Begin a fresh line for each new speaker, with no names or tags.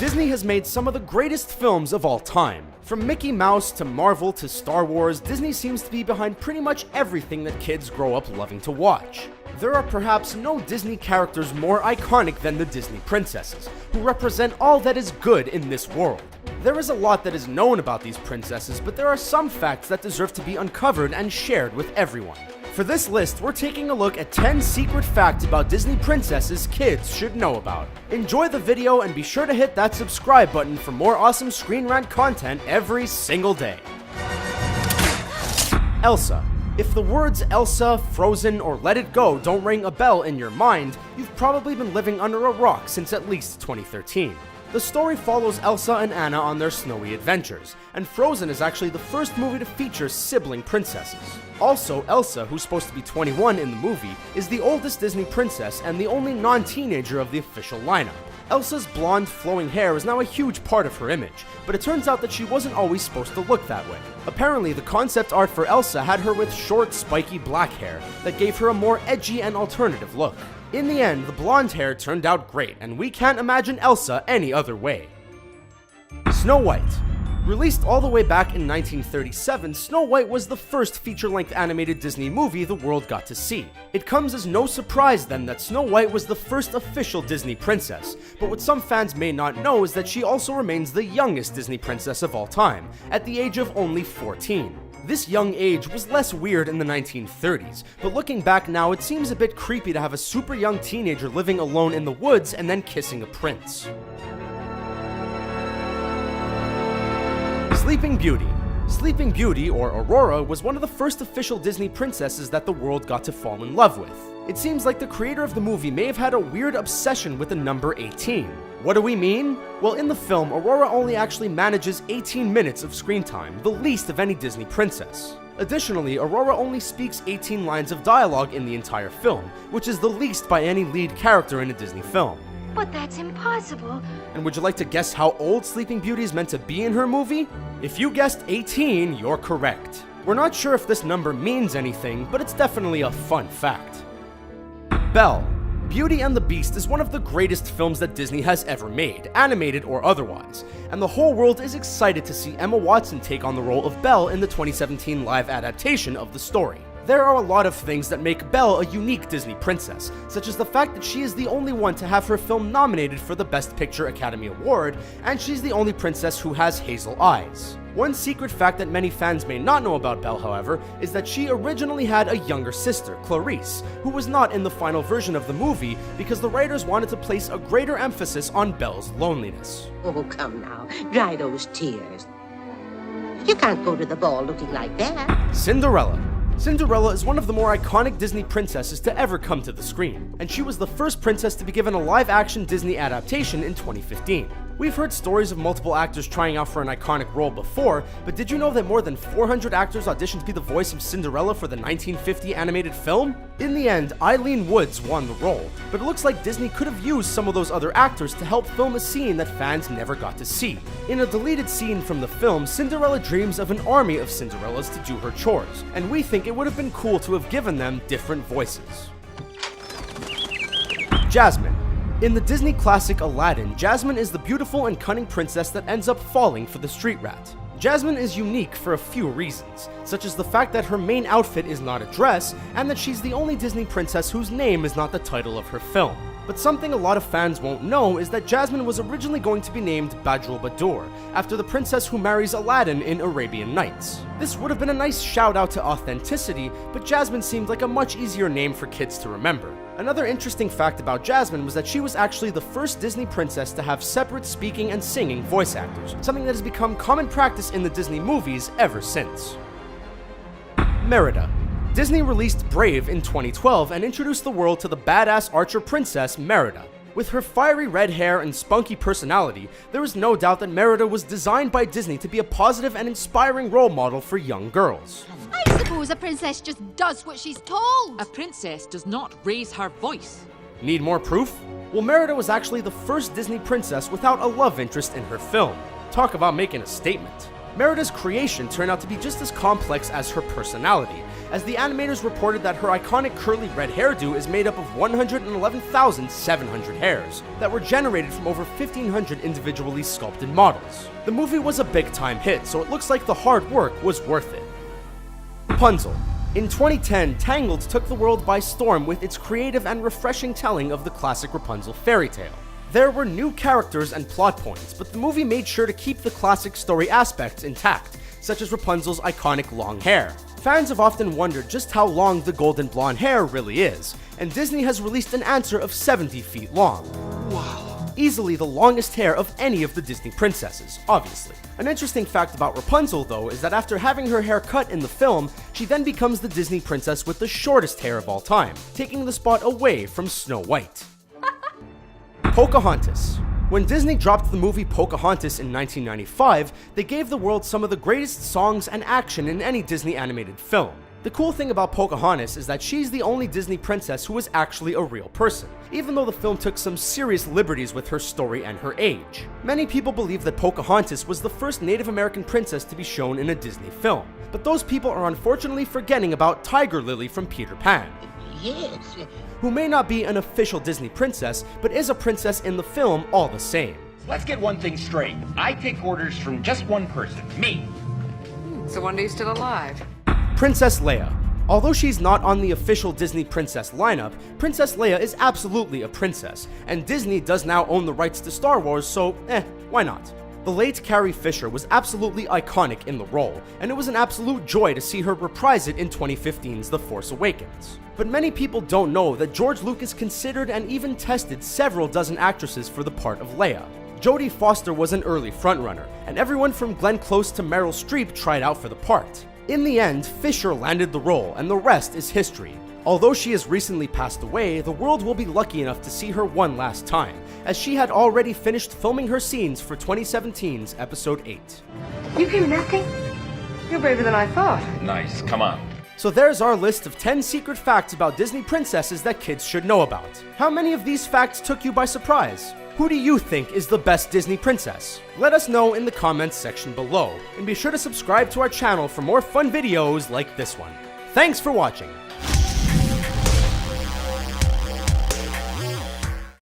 Disney has made some of the greatest films of all time. From Mickey Mouse to Marvel to Star Wars, Disney seems to be behind pretty much everything that kids grow up loving to watch. There are perhaps no Disney characters more iconic than the Disney princesses, who represent all that is good in this world. There is a lot that is known about these princesses, but there are some facts that deserve to be uncovered and shared with everyone. For this list, we're taking a look at 10 secret facts about Disney princesses kids should know about. Enjoy the video and be sure to hit that subscribe button for more awesome Screen Rant content every single day. Elsa. If the words Elsa, Frozen, or Let It Go don't ring a bell in your mind, you've probably been living under a rock since at least 2013. The story follows Elsa and Anna on their snowy adventures, and Frozen is actually the first movie to feature sibling princesses. Also, Elsa, who's supposed to be 21 in the movie, is the oldest Disney princess and the only non-teenager of the official lineup. Elsa's blonde, flowing hair is now a huge part of her image, but it turns out that she wasn't always supposed to look that way. Apparently, the concept art for Elsa had her with short, spiky black hair that gave her a more edgy and alternative look. In the end, the blonde hair turned out great, and we can't imagine Elsa any other way. Snow White. Released all the way back in 1937, Snow White was the first feature-length animated Disney movie the world got to see. It comes as no surprise then that Snow White was the first official Disney princess, but what some fans may not know is that she also remains the youngest Disney princess of all time, at the age of only 14. This young age was less weird in the 1930s, but looking back now, it seems a bit creepy to have a super young teenager living alone in the woods and then kissing a prince. Sleeping Beauty. Sleeping Beauty, or Aurora, was one of the first official Disney princesses that the world got to fall in love with. It seems like the creator of the movie may have had a weird obsession with the number 18. What do we mean? Well, in the film, Aurora only actually manages 18 minutes of screen time, the least of any Disney princess. Additionally, Aurora only speaks 18 lines of dialogue in the entire film, which is the least by any lead character in a Disney film.
But that's impossible.
And would you like to guess how old Sleeping Beauty is meant to be in her movie? If you guessed 18, you're correct. We're not sure if this number means anything, but it's definitely a fun fact. Belle. Beauty and the Beast is one of the greatest films that Disney has ever made, animated or otherwise, and the whole world is excited to see Emma Watson take on the role of Belle in the 2017 live adaptation of the story. There are a lot of things that make Belle a unique Disney princess, such as the fact that she is the only one to have her film nominated for the Best Picture Academy Award, and she's the only princess who has hazel eyes. One secret fact that many fans may not know about Belle, however, is that she originally had a younger sister, Clarice, who was not in the final version of the movie because the writers wanted to place a greater emphasis on Belle's loneliness.
Oh, come now, dry those tears. You can't go to the ball looking like that.
Cinderella. Cinderella is one of the more iconic Disney princesses to ever come to the screen, and she was the first princess to be given a live-action Disney adaptation in 2015. We've heard stories of multiple actors trying out for an iconic role before, but did you know that more than 400 actors auditioned to be the voice of Cinderella for the 1950 animated film? In the end, Eileen Woods won the role, but it looks like Disney could have used some of those other actors to help film a scene that fans never got to see. In a deleted scene from the film, Cinderella dreams of an army of Cinderellas to do her chores, and we think it would have been cool to have given them different voices. Jasmine. In the Disney classic Aladdin, Jasmine is the beautiful and cunning princess that ends up falling for the street rat. Jasmine is unique for a few reasons, such as the fact that her main outfit is not a dress, and that she's the only Disney princess whose name is not the title of her film. But something a lot of fans won't know is that Jasmine was originally going to be named Badrul Badur, after the princess who marries Aladdin in Arabian Nights. This would have been a nice shout out to authenticity, but Jasmine seemed like a much easier name for kids to remember. Another interesting fact about Jasmine was that she was actually the first Disney princess to have separate speaking and singing voice actors, something that has become common practice in the Disney movies ever since. Merida. Disney released Brave in 2012 and introduced the world to the badass archer princess Merida. With her fiery red hair and spunky personality, there is no doubt that Merida was designed by Disney to be a positive and inspiring role model for young girls.
I suppose a princess just does what she's told.
A princess does not raise her voice.
Need more proof? Well, Merida was actually the first Disney princess without a love interest in her film. Talk about making a statement. Merida's creation turned out to be just as complex as her personality, as the animators reported that her iconic curly red hairdo is made up of 111,700 hairs that were generated from over 1,500 individually sculpted models. The movie was a big-time hit, so it looks like the hard work was worth it. Rapunzel. In 2010, Tangled took the world by storm with its creative and refreshing telling of the classic Rapunzel fairy tale. There were new characters and plot points, but the movie made sure to keep the classic story aspects intact, such as Rapunzel's iconic long hair. Fans have often wondered just how long the golden blonde hair really is, and Disney has released an answer of 70 feet long. Wow. Easily the longest hair of any of the Disney princesses, obviously. An interesting fact about Rapunzel, though, is that after having her hair cut in the film, she then becomes the Disney princess with the shortest hair of all time, taking the spot away from Snow White. Pocahontas. When Disney dropped the movie Pocahontas in 1995, they gave the world some of the greatest songs and action in any Disney animated film. The cool thing about Pocahontas is that she's the only Disney princess who was actually a real person, even though the film took some serious liberties with her story and her age. Many people believe that Pocahontas was the first Native American princess to be shown in a Disney film, but those people are unfortunately forgetting about Tiger Lily from Peter Pan.
Yes.
Who may not be an official Disney princess, but is a princess in the film all the same.
Let's get one thing straight. I take orders from just one person, me.
So one day still alive.
Princess Leia. Although she's not on the official Disney princess lineup, Princess Leia is absolutely a princess, and Disney does now own the rights to Star Wars, so why not? The late Carrie Fisher was absolutely iconic in the role, and it was an absolute joy to see her reprise it in 2015's The Force Awakens. But many people don't know that George Lucas considered and even tested several dozen actresses for the part of Leia. Jodie Foster was an early frontrunner, and everyone from Glenn Close to Meryl Streep tried out for the part. In the end, Fisher landed the role, and the rest is history. Although she has recently passed away, the world will be lucky enough to see her one last time, as she had already finished filming her scenes for 2017's Episode 8.
You came nothing? You're braver than I thought.
Nice, come on.
So there's our list of 10 secret facts about Disney princesses that kids should know about. How many of these facts took you by surprise? Who do you think is the best Disney princess? Let us know in the comments section below, and be sure to subscribe to our channel for more fun videos like this one. Thanks for watching!